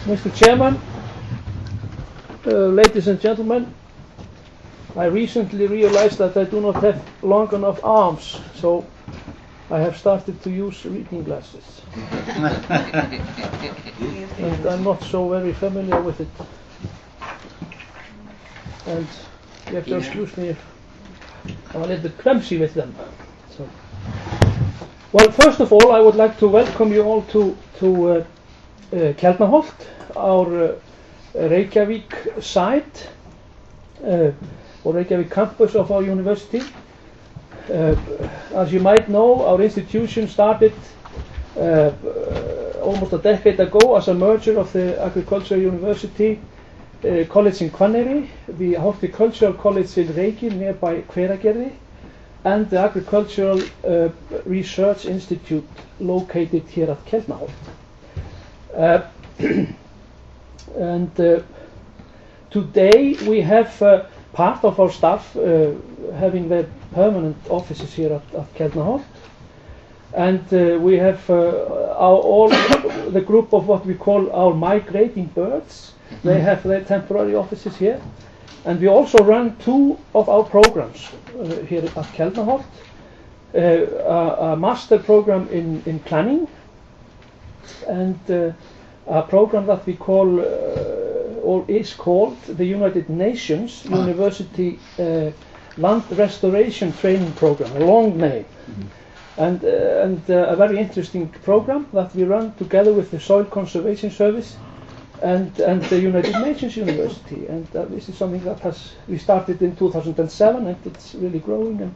Mr. Chairman, ladies and gentlemen, I recently realized that I do not have long enough arms, so I have started to use reading glasses. And I'm not so very familiar with it. And you have to excuse me if I'm a little bit clumsy with them. So. Well, first of all, I would like to welcome you all to Keldnaholt, our Reykjavik site, or Reykjavik campus of our university. As you might know, our institution started almost a decade ago as a merger of the Agricultural University College in Hvanneyri, the Horticultural College in Reykjavík nearby Hveragerði, and the Agricultural Research Institute located here at Keldnaholt. And today we have part of our staff having their permanent offices here at Keldnaholt, and we have all the group of what we call our migrating birds. They have their temporary offices here, and we also run two of our programs here at Keldnaholt, a master program in planning and a program that we call or is called the United Nations University Land Restoration Training Program, a long name, and a very interesting program that we run together with the Soil Conservation Service and the United Nations University, and this is something that we started in 2007, and it's really growing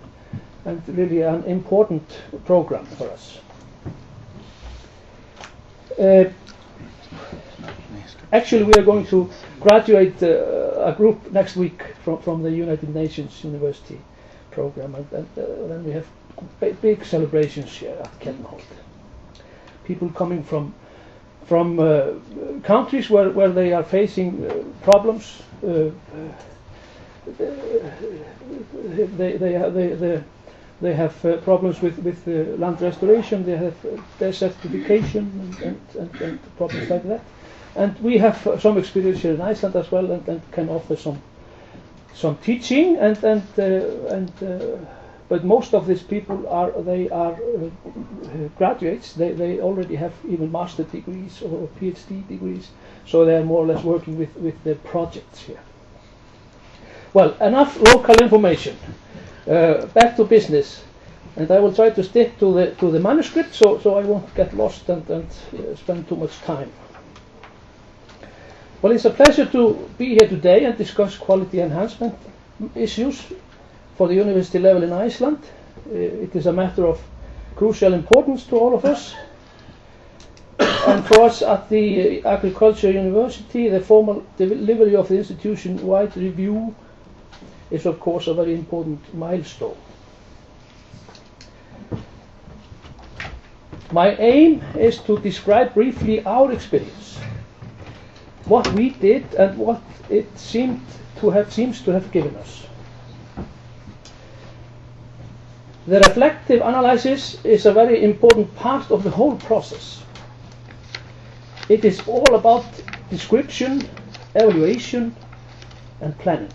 and really an important program for us. Actually, we are going to graduate a group next week from the United Nations University program, and then we have big celebrations here at Keldnaholt. People coming from countries where they are facing problems. They have problems with land restoration. They have desertification and problems like that. And we have some experience here in Iceland as well, and can offer some teaching. But most of these people are graduates. They already have even master degrees or PhD degrees, so they are more or less working with the projects here. Well, enough local information. Back to business, and I will try to stick to the manuscript, so I won't get lost and spend too much time. Well, it's a pleasure to be here today and discuss quality enhancement issues for the university level in Iceland. It is a matter of crucial importance to all of us. And for us at the Agricultural University, the formal delivery of the institution-wide review is of course a very important milestone. My aim is to describe briefly our experience, what we did and what it seems to have given us. The reflective analysis is a very important part of the whole process. It is all about description, evaluation, and planning.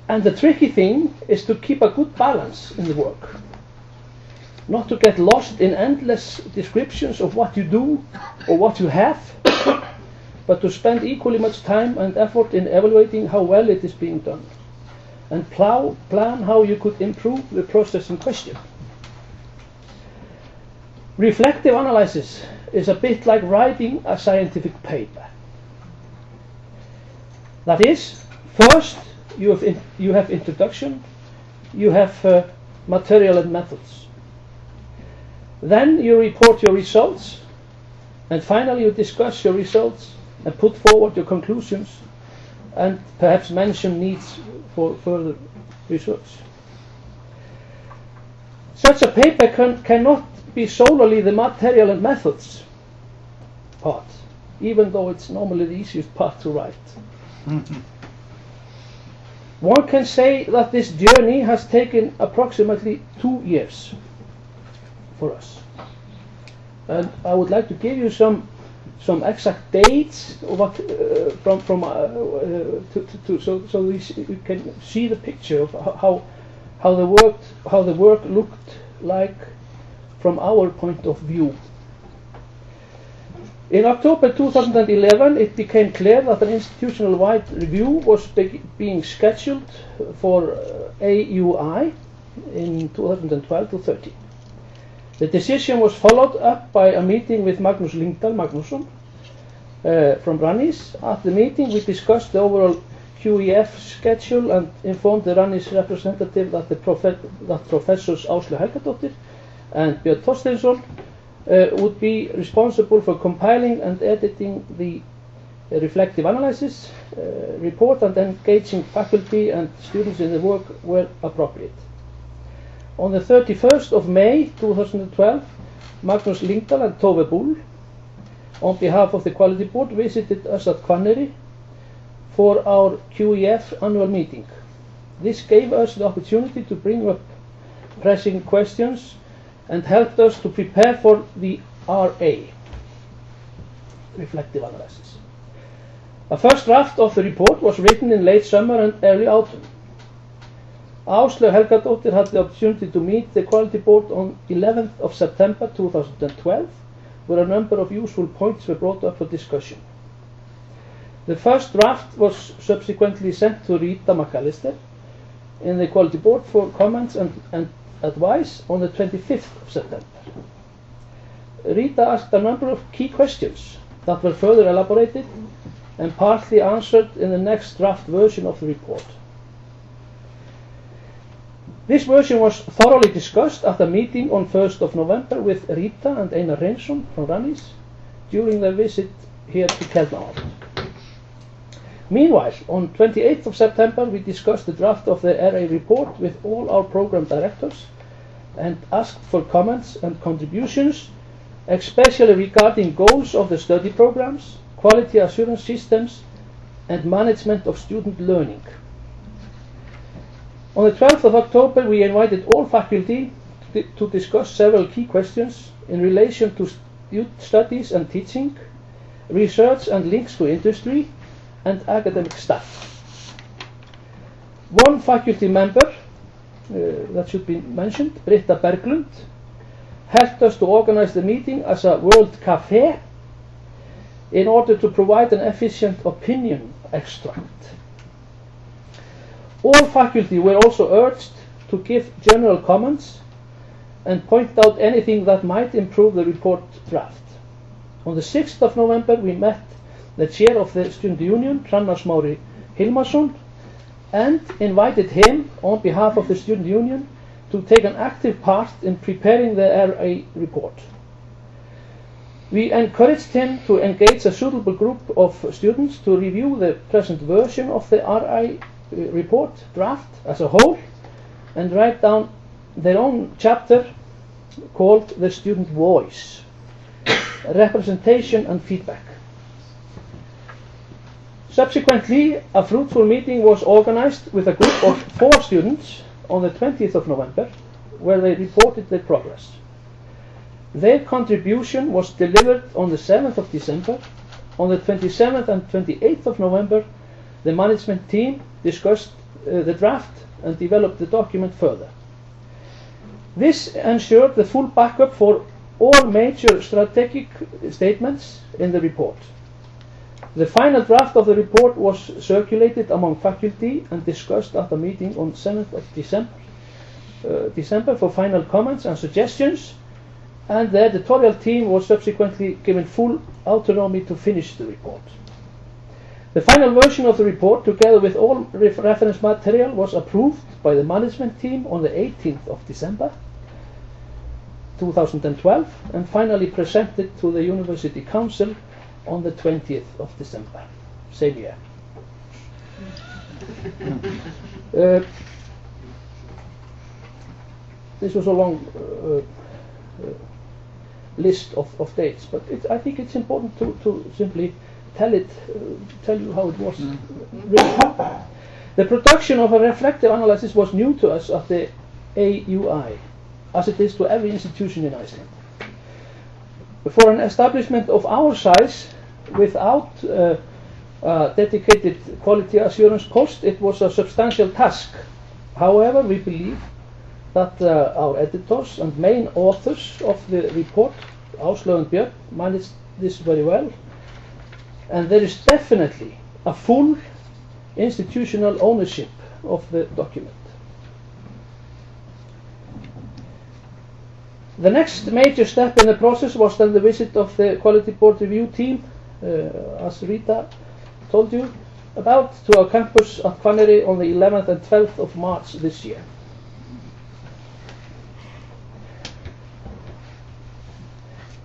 And the tricky thing is to keep a good balance in the work. Not to get lost in endless descriptions of what you do or what you have, but to spend equally much time and effort in evaluating how well it is being done, and plan how you could improve the process in question. Reflective analysis is a bit like writing a scientific paper. That is, first you have introduction, you have material and methods. Then you report your results, and finally you discuss your results and put forward your conclusions, and perhaps mention needs for further research. Such a paper cannot be solely the material and methods part, even though it's normally the easiest part to write. One can say that this journey has taken approximately 2 years for us. And I would like to give you some some exact dates of what so you can see the picture of how the work looked like from our point of view. In October 2011, it became clear that an institutional-wide review was being scheduled for AUI in 2012-13. The decision was followed up by a meeting with Magnús Lyngdal Magnússon from Rannís. At the meeting, we discussed the overall QEF schedule and informed the Rannís representative that Professors Áslaug Helgadóttir and Björn Þorsteinsson would be responsible for compiling and editing the reflective analysis report, and engaging faculty and students in the work where appropriate. On the 31st of May 2012, Magnús Lyngdal and Tove Bull, on behalf of the Quality Board, visited us at Hvanneyri for our QEF annual meeting. This gave us the opportunity to bring up pressing questions and helped us to prepare for the RA, reflective analysis. A first draft of the report was written in late summer and early autumn. Áslaug Helgadóttir had the opportunity to meet the Quality Board on 11th of September 2012, where a number of useful points were brought up for discussion. The first draft was subsequently sent to Rita McAllister in the Quality Board for comments and advice on the 25th of September. Rita asked a number of key questions that were further elaborated and partly answered in the next draft version of the report. This version was thoroughly discussed at a meeting on 1st of November with Rita and Einar Reynsson from Rannís during their visit here to Keldnaholt. Meanwhile, on 28th of September, we discussed the draft of the RA report with all our program directors and asked for comments and contributions, especially regarding goals of the study programs, quality assurance systems, and management of student learning. On the 12th of October, we invited all faculty to discuss several key questions in relation to studies and teaching, research and links to industry, and academic staff. One faculty member that should be mentioned, Britta Berglund, helped us to organize the meeting as a World Café in order to provide an efficient opinion extract. All faculty were also urged to give general comments and point out anything that might improve the report draft. On the 6th of November, we met the chair of the Student Union, Hrannar Smári Hilmarsson, and invited him, on behalf of the Student Union, to take an active part in preparing the RA report. We encouraged him to engage a suitable group of students to review the present version of the RA report draft as a whole and write down their own chapter called The Student Voice, Representation and Feedback. Subsequently, a fruitful meeting was organized with a group of 4 students on the 20th of November, where they reported their progress. Their contribution was delivered on the 7th of December. On the 27th and 28th of November, the management team discussed the draft and developed the document further. This ensured the full backup for all major strategic statements in the report. The final draft of the report was circulated among faculty and discussed at a meeting on 7th of December for final comments and suggestions, and the editorial team was subsequently given full autonomy to finish the report. The final version of the report, together with all reference material, was approved by the management team on the 18th of December 2012 and finally presented to the University Council on the 20th of December, same year. This was a long list of dates, but I think it's important to simply tell you how it was written. The production of a reflective analysis was new to us at the AUI, as it is to every institution in Iceland. For an establishment of our size, without dedicated quality assurance post, it was a substantial task. However, we believe that our editors and main authors of the report, Áslaug and Björn, managed this very well, and there is definitely a full institutional ownership of the document. The next major step in the process was then the visit of the Quality Board Review team, as Rita told you about, to our campus at Hvanneyri on the 11th and 12th of March this year.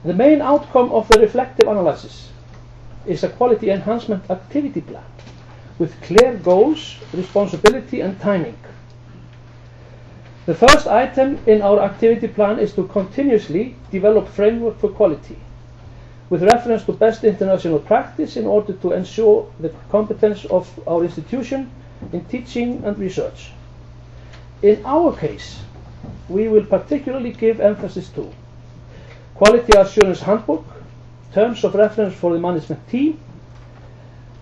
The main outcome of the reflective analysis is a quality enhancement activity plan with clear goals, responsibility and timing. The first item in our activity plan is to continuously develop framework for quality with reference to best international practice in order to ensure the competence of our institution in teaching and research. In our case, we will particularly give emphasis to Quality Assurance Handbook, terms of reference for the management team,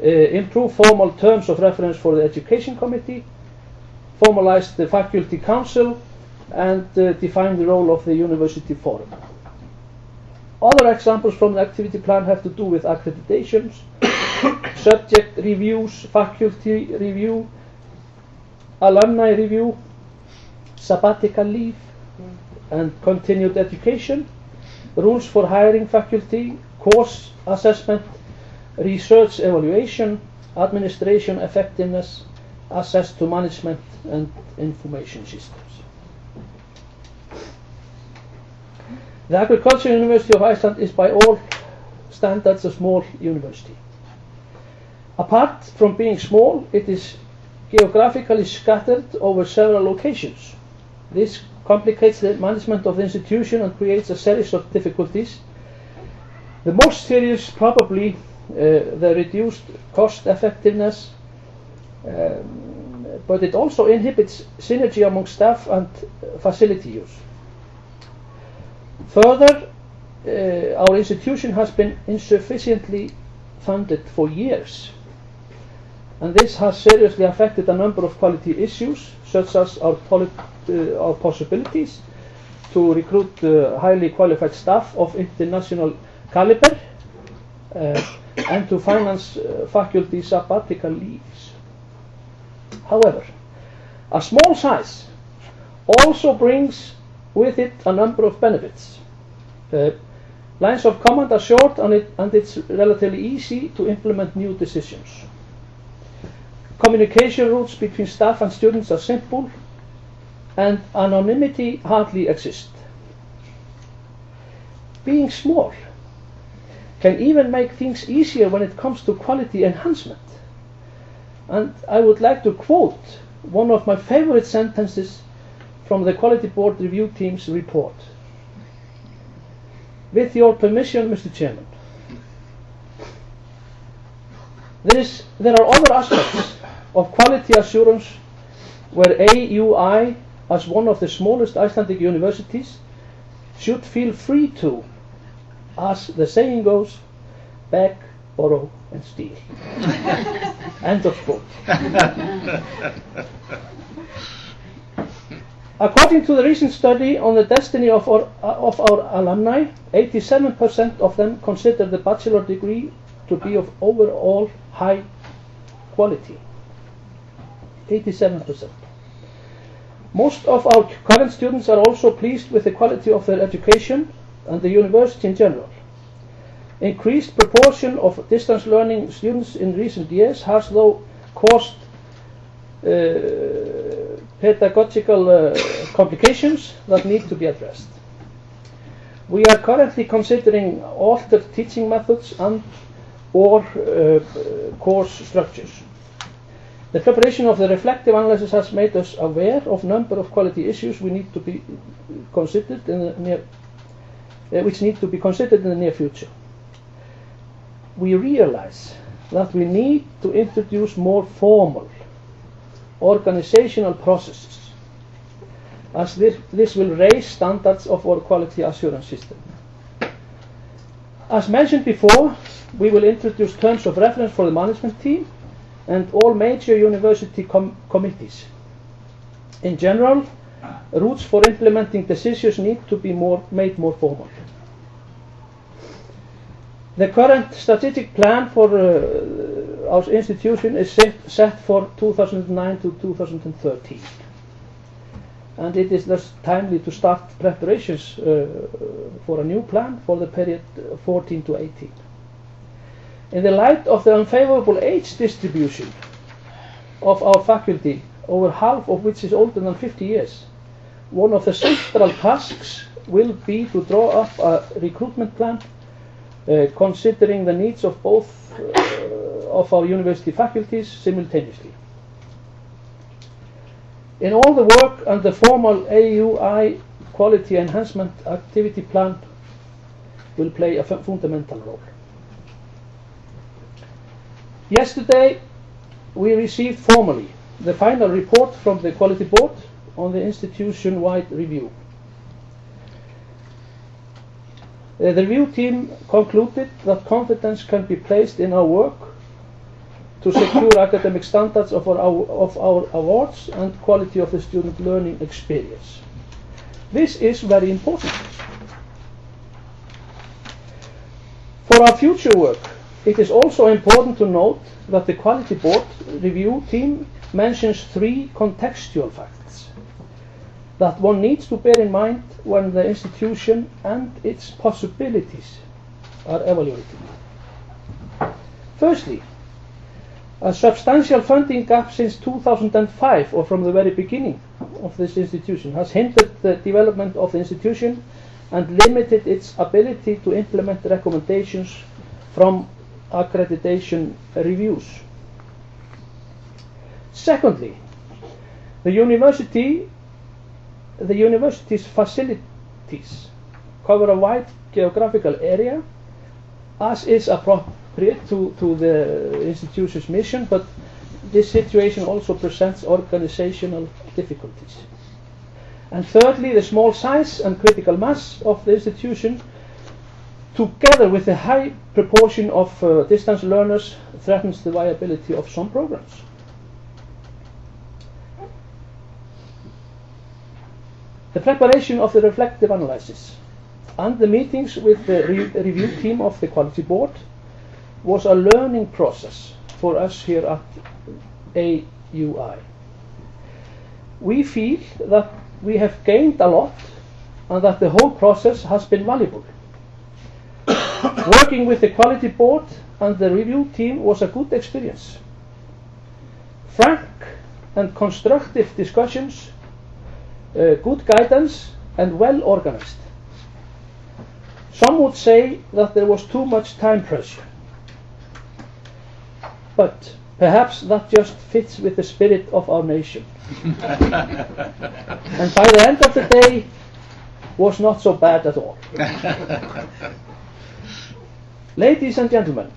improve formal terms of reference for the Education Committee, formalize the Faculty Council, and define the role of the University Forum. Other examples from the activity plan have to do with accreditations, subject reviews, faculty review, alumni review, sabbatical leave, and continued education, rules for hiring faculty, course assessment, research evaluation, administration effectiveness, access to management and information systems. The Agricultural University of Iceland is by all standards a small university. Apart from being small, it is geographically scattered over several locations. This complicates the management of the institution and creates a series of difficulties. The most serious probably the reduced cost effectiveness, but it also inhibits synergy among staff and facility use. Further, our institution has been insufficiently funded for years, and this has seriously affected a number of quality issues, such as our possibilities to recruit highly qualified staff of international caliber and to finance faculty sabbatical leaves. However, a small size also brings with it a number of benefits. Lines of command are short and it's relatively easy to implement new decisions. Communication routes between staff and students are simple, and anonymity hardly exists. Being small can even make things easier when it comes to quality enhancement. And I would like to quote one of my favorite sentences from the Quality Board Review Team's report. With your permission, Mr. Chairman, there are other aspects of quality assurance where AUI, as one of the smallest Icelandic universities, should feel free to, as the saying goes, beg, borrow and steal. End of quote. According to the recent study on the destiny of our alumni, 87% of them consider the bachelor degree to be of overall high quality. 87%. Most of our current students are also pleased with the quality of their education and the university in general. Increased proportion of distance learning students in recent years has though caused pedagogical complications that need to be addressed. We are currently considering altered teaching methods and or course structures. The preparation of the reflective analysis has made us aware of a number of quality issues which need to be considered in the near future. We realize that we need to introduce more formal organizational processes, as this will raise standards of our quality assurance system. As mentioned before, we will introduce terms of reference for the management team and all major university committees. In general, routes for implementing decisions need to be made more formal. The current strategic plan for our institution is set for 2009 to 2013. And it is thus timely to start preparations for a new plan for the period 14 to 18. In the light of the unfavorable age distribution of our faculty, over half of which is older than 50 years, one of the central tasks will be to draw up a recruitment plan considering the needs of both of our university faculties simultaneously. In all the work and the formal AUI quality enhancement activity plan will play a fundamental role. Yesterday we received formally the final report from the Quality Board on the institution-wide review. The review team concluded that confidence can be placed in our work to secure academic standards of our awards and quality of the student learning experience. This is very important. For our future work, it is also important to note that the Quality Board review team mentions 3 contextual facts that one needs to bear in mind when the institution and its possibilities are evaluated. Firstly, a substantial funding gap since 2005, or from the very beginning of this institution, has hindered the development of the institution and limited its ability to implement recommendations from accreditation reviews. Secondly, the university's facilities cover a wide geographical area, as is appropriate to the institution's mission, but this situation also presents organizational difficulties. And thirdly, the small size and critical mass of the institution, together with the high proportion of distance learners, threatens the viability of some programs. The preparation of the reflective analysis and the meetings with the review team of the Quality Board was a learning process for us here at AUI. We feel that we have gained a lot and that the whole process has been valuable. Working with the Quality Board and the review team was a good experience. Frank and constructive discussions, good guidance, and well organized. Some would say that there was too much time pressure, but perhaps that just fits with the spirit of our nation. And by the end of the day, was not so bad at all. Ladies and gentlemen,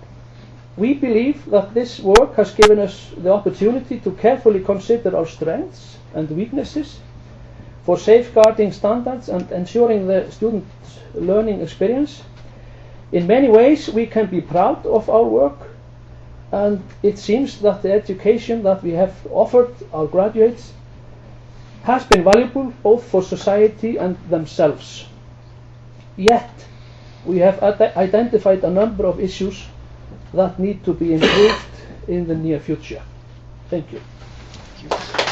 we believe that this work has given us the opportunity to carefully consider our strengths and weaknesses for safeguarding standards and ensuring the student's learning experience. In many ways, we can be proud of our work, and it seems that the education that we have offered our graduates has been valuable both for society and themselves. Yet, we have identified a number of issues that need to be improved in the near future. Thank you. Thank you.